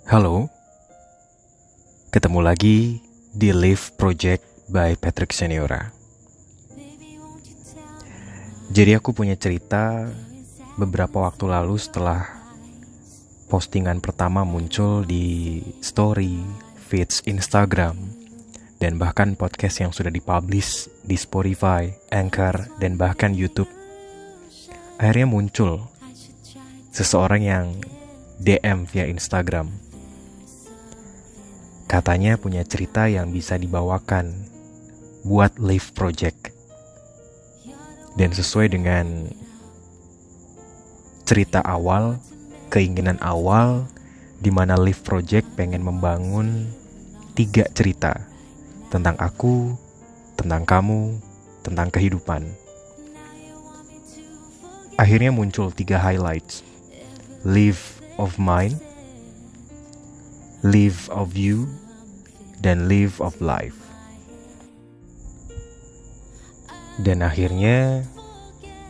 Halo, ketemu lagi di Live Project by Patrick Seniora. Jadi aku punya cerita beberapa waktu lalu setelah postingan pertama muncul di story, feeds Instagram, dan bahkan podcast yang sudah dipublish di Spotify, Anchor, dan bahkan YouTube. Akhirnya muncul seseorang yang DM via Instagram. Katanya punya cerita yang bisa dibawakan buat Live Project. Dan sesuai dengan cerita awal, keinginan awal, di mana Live Project pengen membangun 3 cerita. Tentang aku, tentang kamu, tentang kehidupan. Akhirnya muncul 3 highlights. Live of Mine, Live of You, dan Live of Life. Dan akhirnya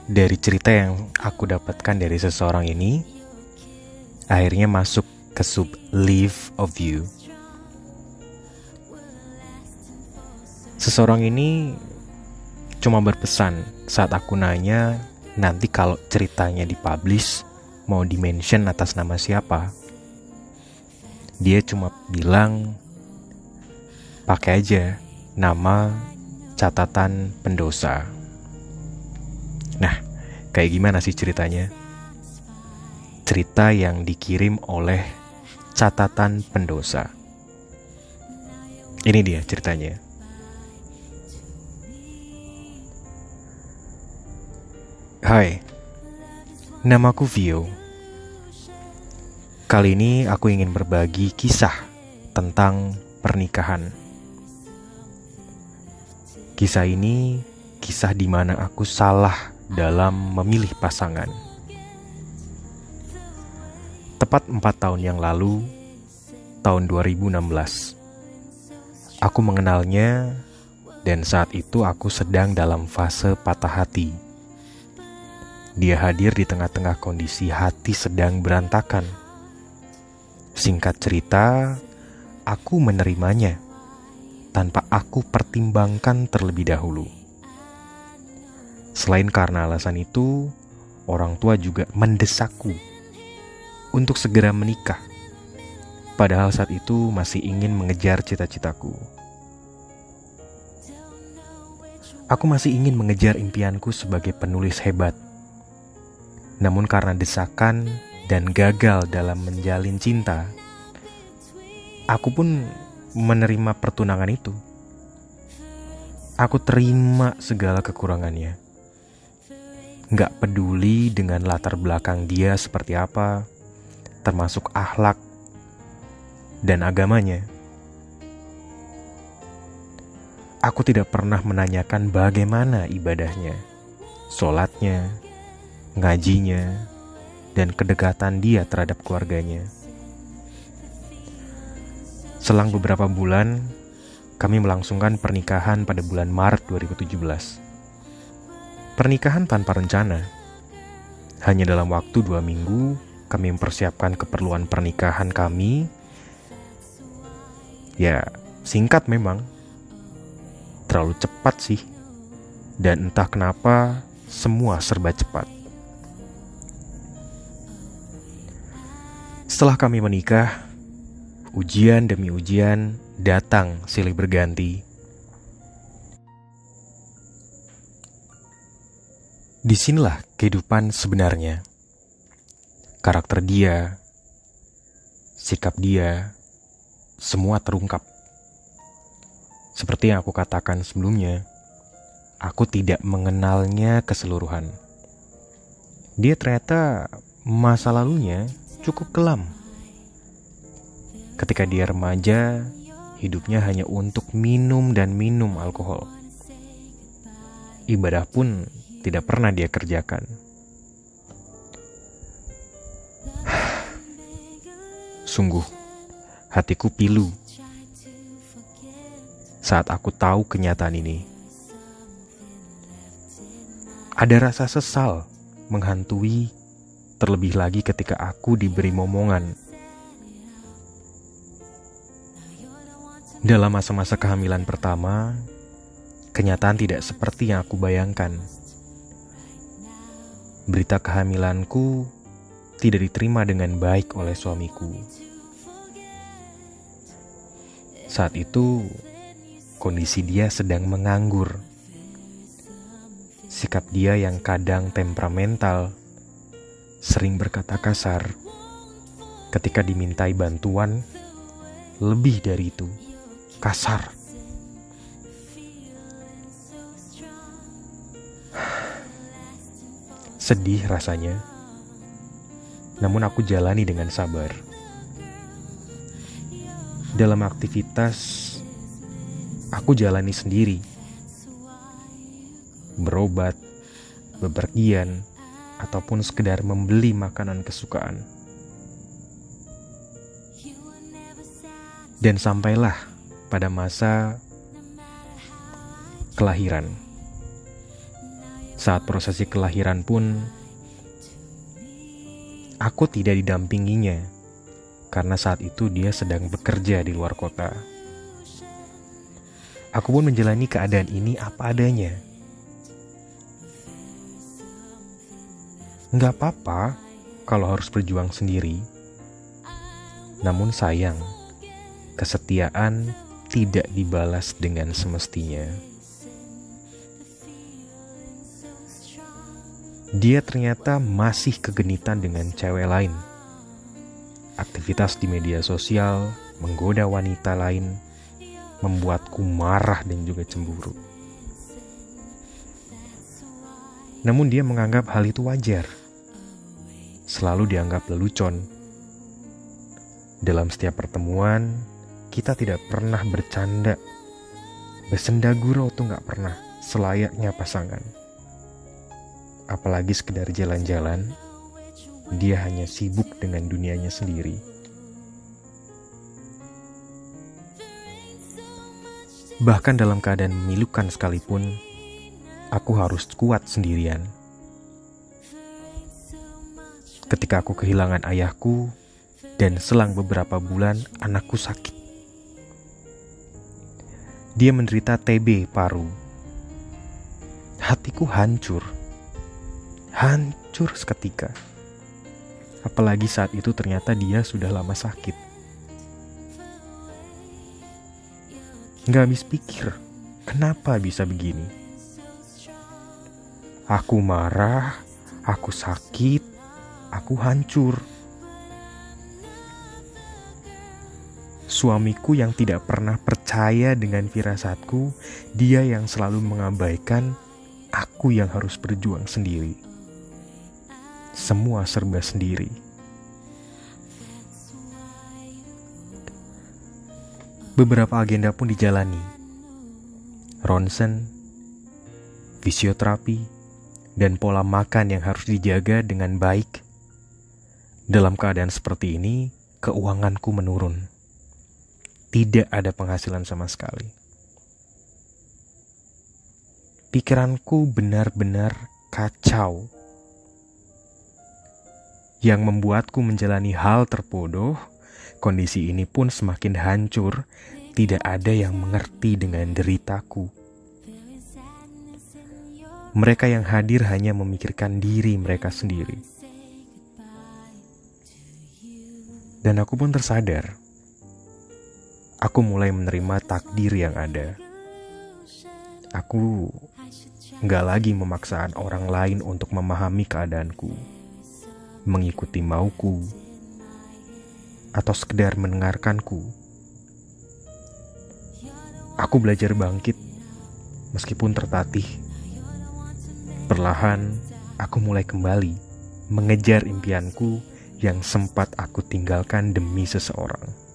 dari cerita yang aku dapatkan dari seseorang ini, akhirnya masuk ke sub Live of You. Seseorang ini cuma berpesan saat aku nanya nanti kalau ceritanya dipublish mau di-mention atas nama siapa. Dia cuma bilang pakai aja nama catatan pendosa. Nah, kayak gimana sih ceritanya? Cerita yang dikirim oleh catatan pendosa. Ini dia ceritanya. Hai, namaku Vio. Kali ini aku ingin berbagi kisah tentang pernikahan. Kisah ini kisah di mana aku salah dalam memilih pasangan. Tepat 4 tahun yang lalu, tahun 2016, aku mengenalnya dan saat itu aku sedang dalam fase patah hati. Dia hadir di tengah-tengah kondisi hati sedang berantakan. Singkat cerita, aku menerimanya tanpa aku pertimbangkan terlebih dahulu. Selain karena alasan itu, orang tua juga mendesakku untuk segera menikah. Padahal saat itu masih ingin mengejar cita-citaku. Aku masih ingin mengejar impianku sebagai penulis hebat. Namun karena desakan dan gagal dalam menjalin cinta, aku pun menerima pertunangan itu. Aku terima segala kekurangannya. Gak peduli dengan latar belakang dia seperti apa, termasuk akhlak dan agamanya. Aku tidak pernah menanyakan bagaimana ibadahnya, sholatnya, ngajinya, dan kedekatan dia terhadap keluarganya. Selang beberapa bulan, kami melangsungkan pernikahan pada bulan Maret 2017. Pernikahan tanpa rencana. Hanya dalam waktu 2 minggu, kami mempersiapkan keperluan pernikahan kami. Ya, singkat memang. Terlalu cepat sih. Dan entah kenapa, semua serba cepat. Setelah kami menikah, ujian demi ujian datang silih berganti. Disinilah kehidupan sebenarnya. Karakter dia, sikap dia, semua terungkap. Seperti yang aku katakan sebelumnya, aku tidak mengenalnya keseluruhan. Dia ternyata masa lalunya cukup kelam. Ketika dia remaja, hidupnya hanya untuk minum dan minum alkohol. Ibadah pun tidak pernah dia kerjakan. Sungguh, hatiku pilu saat aku tahu kenyataan ini. Ada rasa sesal menghantui, terlebih lagi ketika aku diberi momongan. Dalam masa-masa kehamilan pertama, kenyataan tidak seperti yang aku bayangkan. Berita kehamilanku tidak diterima dengan baik oleh suamiku. Saat itu, kondisi dia sedang menganggur. Sikap dia yang kadang temperamental, sering berkata kasar ketika dimintai bantuan, lebih dari itu, kasar. Sedih rasanya, namun aku jalani dengan sabar. Dalam aktivitas, aku jalani sendiri. Berobat, bepergian, ataupun sekedar membeli makanan kesukaan. Dan sampailah pada masa kelahiran. Saat prosesi kelahiran pun, aku tidak didampinginya, karena saat itu dia sedang bekerja di luar kota. Aku pun menjalani keadaan ini apa adanya. Nggak apa-apa kalau harus berjuang sendiri. Namun sayang, kesetiaan tidak dibalas dengan semestinya. Dia ternyata masih kegenitan dengan cewek lain. Aktivitas di media sosial, menggoda wanita lain, membuatku marah dan juga cemburu. Namun dia menganggap hal itu wajar. Selalu dianggap lelucon. Dalam setiap pertemuan, kita tidak pernah bercanda. Bersenda gurau tuh gak pernah, selayaknya pasangan. Apalagi sekedar jalan-jalan, dia hanya sibuk dengan dunianya sendiri. Bahkan dalam keadaan memilukan sekalipun, aku harus kuat sendirian. Ketika aku kehilangan ayahku, dan selang beberapa bulan anakku sakit. Dia menderita TB paru. Hatiku hancur seketika. Apalagi saat itu ternyata dia sudah lama sakit. Gak habis pikir, kenapa bisa begini? Aku marah, aku sakit, aku hancur. Suamiku yang tidak pernah percaya dengan firasatku, dia yang selalu mengabaikan, aku yang harus berjuang sendiri. Semua serba sendiri. Beberapa agenda pun dijalani. Ronsen, fisioterapi, dan pola makan yang harus dijaga dengan baik. Dalam keadaan seperti ini, keuanganku menurun. Tidak ada penghasilan sama sekali. Pikiranku benar-benar kacau. Yang membuatku menjalani hal terbodoh, kondisi ini pun semakin hancur, tidak ada yang mengerti dengan deritaku. Mereka yang hadir hanya memikirkan diri mereka sendiri. Dan aku pun tersadar. Aku mulai menerima takdir yang ada. Aku gak lagi memaksa orang lain untuk memahami keadaanku, mengikuti mauku, atau sekedar mendengarkanku. Aku belajar bangkit, meskipun tertatih. Perlahan, aku mulai kembali mengejar impianku yang sempat aku tinggalkan demi seseorang.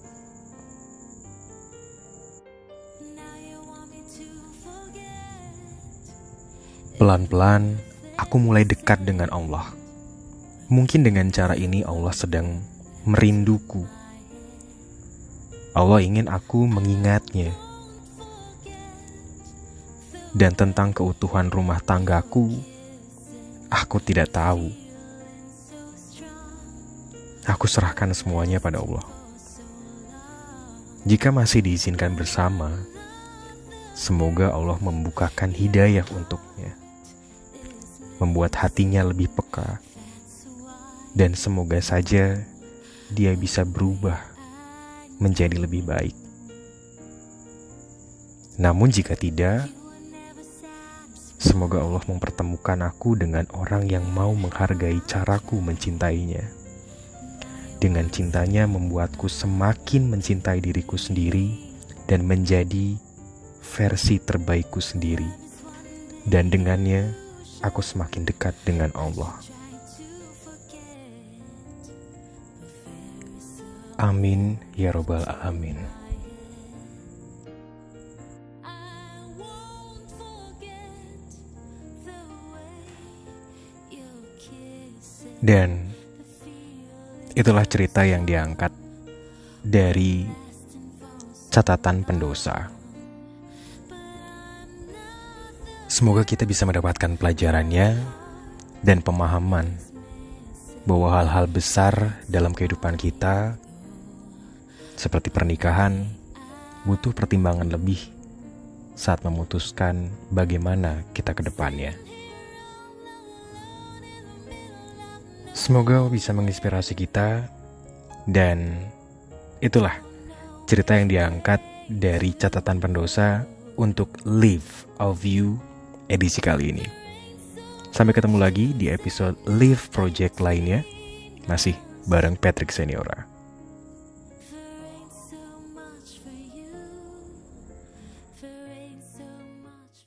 Pelan-pelan, aku mulai dekat dengan Allah. Mungkin dengan cara ini Allah sedang merinduku. Allah ingin aku mengingatnya. Dan tentang keutuhan rumah tanggaku, aku tidak tahu. Aku serahkan semuanya pada Allah. Jika masih diizinkan bersama, semoga Allah membukakan hidayah untuknya, membuat hatinya lebih peka, dan semoga saja dia bisa berubah menjadi lebih baik. Namun jika tidak, semoga Allah mempertemukan aku dengan orang yang mau menghargai caraku mencintainya. Dengan cintanya membuatku semakin mencintai diriku sendiri dan menjadi versi terbaikku sendiri. Dan dengannya, aku semakin dekat dengan Allah. Amin ya Rabbal Alamin. Dan itulah cerita yang diangkat dari catatan pendosa. Semoga kita bisa mendapatkan pelajarannya dan pemahaman bahwa hal-hal besar dalam kehidupan kita seperti pernikahan butuh pertimbangan lebih saat memutuskan bagaimana kita ke depannya. Semoga bisa menginspirasi kita, dan itulah cerita yang diangkat dari catatan pendosa untuk Live of You edisi kali ini. Sampai ketemu lagi di episode Live Project lainnya, masih bareng Patrick Seniora. So